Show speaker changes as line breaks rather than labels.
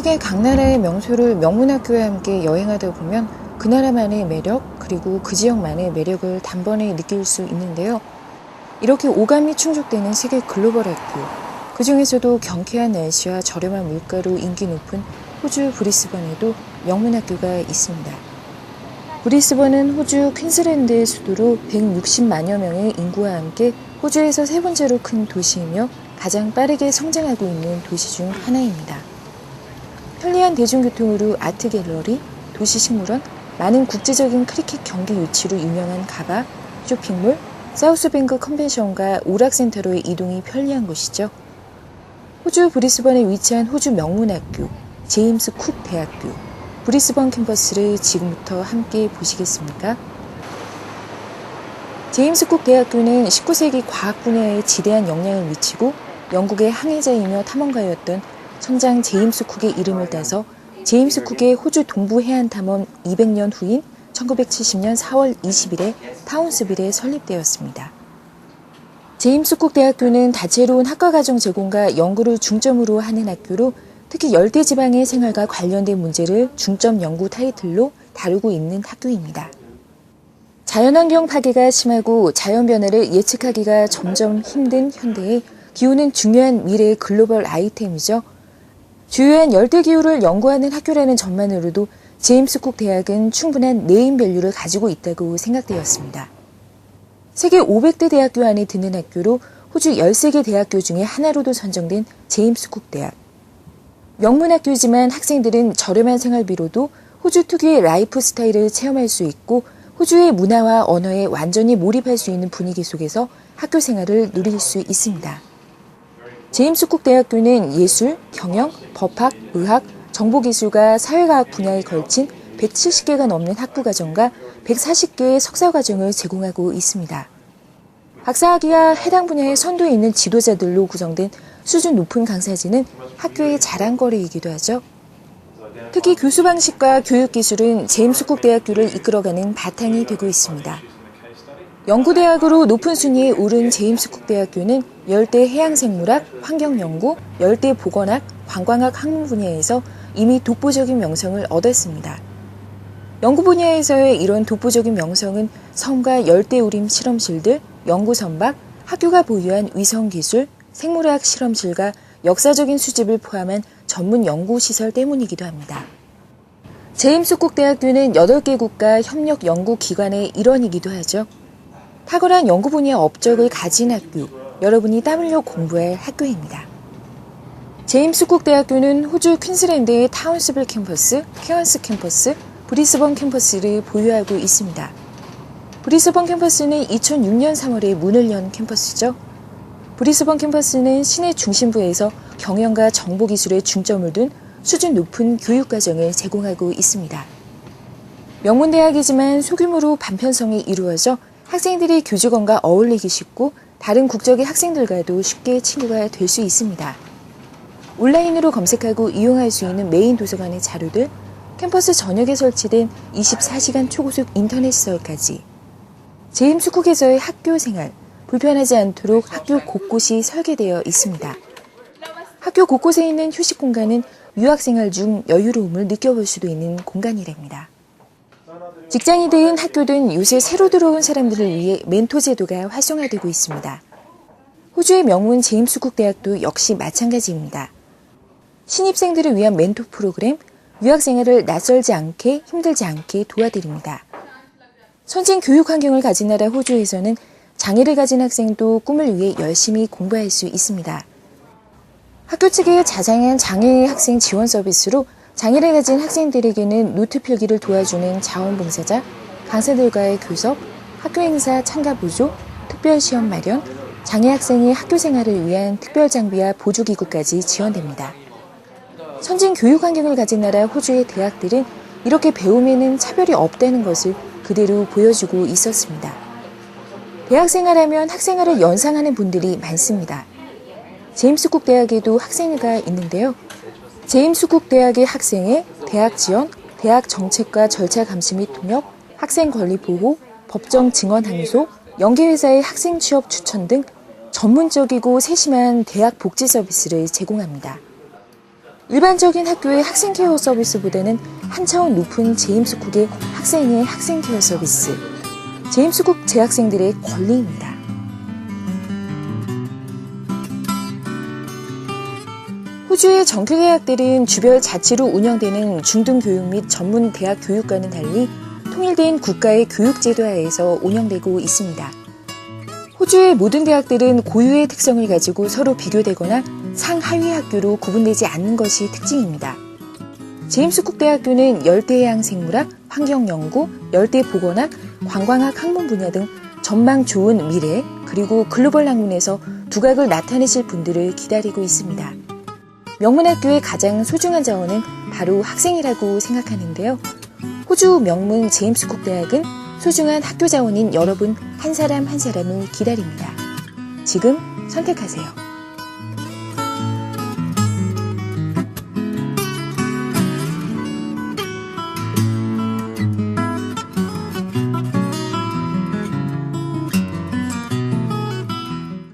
세계 각 나라의 명소를 명문학교와 함께 여행하다 보면 그 나라만의 매력 그리고 그 지역만의 매력을 단번에 느낄 수 있는데요. 이렇게 오감이 충족되는 세계 글로벌 학교, 그 중에서도 경쾌한 날씨와 저렴한 물가로 인기 높은 호주 브리스번에도 명문학교가 있습니다. 브리스번은 호주 퀸즐랜드의 수도로 160만여 명의 인구와 함께 호주에서 세 번째로 큰 도시이며 가장 빠르게 성장하고 있는 도시 중 하나입니다. 편리한 대중교통으로 아트 갤러리, 도시식물원, 많은 국제적인 크리켓 경기 유치로 유명한 가바, 쇼핑몰, 사우스뱅크 컨벤션과 오락센터로의 이동이 편리한 곳이죠. 호주 브리스번에 위치한 호주 명문학교, 제임스 쿡 대학교, 브리스번 캠퍼스를 지금부터 함께 보시겠습니까? 제임스 쿡 대학교는 19세기 과학 분야에 지대한 영향을 미치고 영국의 항해자이며 탐험가였던 선장 제임스 쿡의 이름을 따서 제임스 쿡의 호주 동부 해안 탐험 200년 후인 1970년 4월 20일에 타운스빌에 설립되었습니다. 제임스 쿡 대학교는 다채로운 학과과정 제공과 연구를 중점으로 하는 학교로 특히 열대지방의 생활과 관련된 문제를 중점 연구 타이틀로 다루고 있는 학교입니다. 자연환경 파괴가 심하고 자연 변화를 예측하기가 점점 힘든 현대에 기후는 중요한 미래의 글로벌 아이템이죠. 주요한 열대기후를 연구하는 학교라는 점만으로도 제임스 쿡 대학은 충분한 네임밸류를 가지고 있다고 생각되었습니다. 세계 500대 대학교 안에 드는 학교로 호주 13개 대학교 중에 하나로도 선정된 제임스 쿡 대학. 명문학교지만 학생들은 저렴한 생활비로도 호주 특유의 라이프 스타일을 체험할 수 있고 호주의 문화와 언어에 완전히 몰입할 수 있는 분위기 속에서 학교 생활을 누릴 수 있습니다. 제임스 쿡 대학교는 예술, 경영, 법학, 의학, 정보기술과 사회과학 분야에 걸친 170개가 넘는 학부과정과 140개의 석사과정을 제공하고 있습니다. 박사학위와 해당 분야의 선도에 있는 지도자들로 구성된 수준 높은 강사진은 학교의 자랑거리이기도 하죠. 특히 교수 방식과 교육 기술은 제임스 쿡 대학교를 이끌어가는 바탕이 되고 있습니다. 연구대학으로 높은 순위에 오른 제임스 쿡 대학교는 열대 해양생물학, 환경연구, 열대보건학, 관광학 학문 분야에서 이미 독보적인 명성을 얻었습니다. 연구 분야에서의 이런 독보적인 명성은 섬과 열대우림 실험실들, 연구선박, 학교가 보유한 위성기술, 생물학 실험실과 역사적인 수집을 포함한 전문 연구시설 때문이기도 합니다. 제임스 쿡 대학교는 8개 국가 협력 연구기관의 일원이기도 하죠. 탁월한 연구 분야 업적을 가진 학교, 여러분이 땀 흘려 공부할 학교입니다. 제임스 쿡 대학교는 호주 퀸즐랜드의 타운스빌 캠퍼스, 케언스 캠퍼스, 브리스번 캠퍼스를 보유하고 있습니다. 브리스번 캠퍼스는 2006년 3월에 문을 연 캠퍼스죠. 브리스번 캠퍼스는 시내 중심부에서 경영과 정보기술에 중점을 둔 수준 높은 교육과정을 제공하고 있습니다. 명문대학이지만 소규모로 반편성이 이루어져 학생들이 교직원과 어울리기 쉽고 다른 국적의 학생들과도 쉽게 친구가 될 수 있습니다. 온라인으로 검색하고 이용할 수 있는 메인 도서관의 자료들, 캠퍼스 전역에 설치된 24시간 초고속 인터넷 시설까지 제임스 쿡에서의 학교 생활, 불편하지 않도록 학교 곳곳이 설계되어 있습니다. 학교 곳곳에 있는 휴식 공간은 유학생활 중 여유로움을 느껴볼 수도 있는 공간이랍니다. 직장이든 학교든 요새 새로 들어온 사람들을 위해 멘토 제도가 활성화되고 있습니다. 호주의 명문 제임스 쿡 대학도 역시 마찬가지입니다. 신입생들을 위한 멘토 프로그램, 유학생활을 낯설지 않게 힘들지 않게 도와드립니다. 선진 교육 환경을 가진 나라 호주에서는 장애를 가진 학생도 꿈을 위해 열심히 공부할 수 있습니다. 학교 측의 자상한 장애 학생 지원 서비스로 장애를 가진 학생들에게는 노트 필기를 도와주는 자원봉사자, 강사들과의 교섭, 학교 행사 참가 보조, 특별 시험 마련, 장애 학생의 학교 생활을 위한 특별 장비와 보조기구까지 지원됩니다. 선진 교육 환경을 가진 나라 호주의 대학들은 이렇게 배움에는 차별이 없다는 것을 그대로 보여주고 있었습니다. 대학 생활하면 학생활을 연상하는 분들이 많습니다. 제임스 쿡 대학에도 학생회가 있는데요. 제임스 쿡 대학의 학생회, 대학 지원, 대학 정책과 절차 감시 및 통역, 학생 권리 보호, 법정 증언 항소, 연계회사의 학생 취업 추천 등 전문적이고 세심한 대학 복지 서비스를 제공합니다. 일반적인 학교의 학생 케어 서비스보다는 한 차원 높은 제임스 쿡의 학생의 학생 케어 서비스. 제임스 쿡 재학생들의 권리입니다. 호주의 정규대학들은 주별 자치로 운영되는 중등교육 및 전문 대학 교육과는 달리 통일된 국가의 교육제도 하에서 운영되고 있습니다. 호주의 모든 대학들은 고유의 특성을 가지고 서로 비교되거나 상하위 학교로 구분되지 않는 것이 특징입니다. 제임스 쿡 대학교는 열대해양 생물학, 환경연구, 열대보건학, 관광학 학문 분야 등 전망 좋은 미래 그리고 글로벌 학문에서 두각을 나타내실 분들을 기다리고 있습니다. 명문학교의 가장 소중한 자원은 바로 학생이라고 생각하는데요. 호주 명문 제임스 쿡 대학은 소중한 학교 자원인 여러분 한 사람 한 사람을 기다립니다. 지금 선택하세요.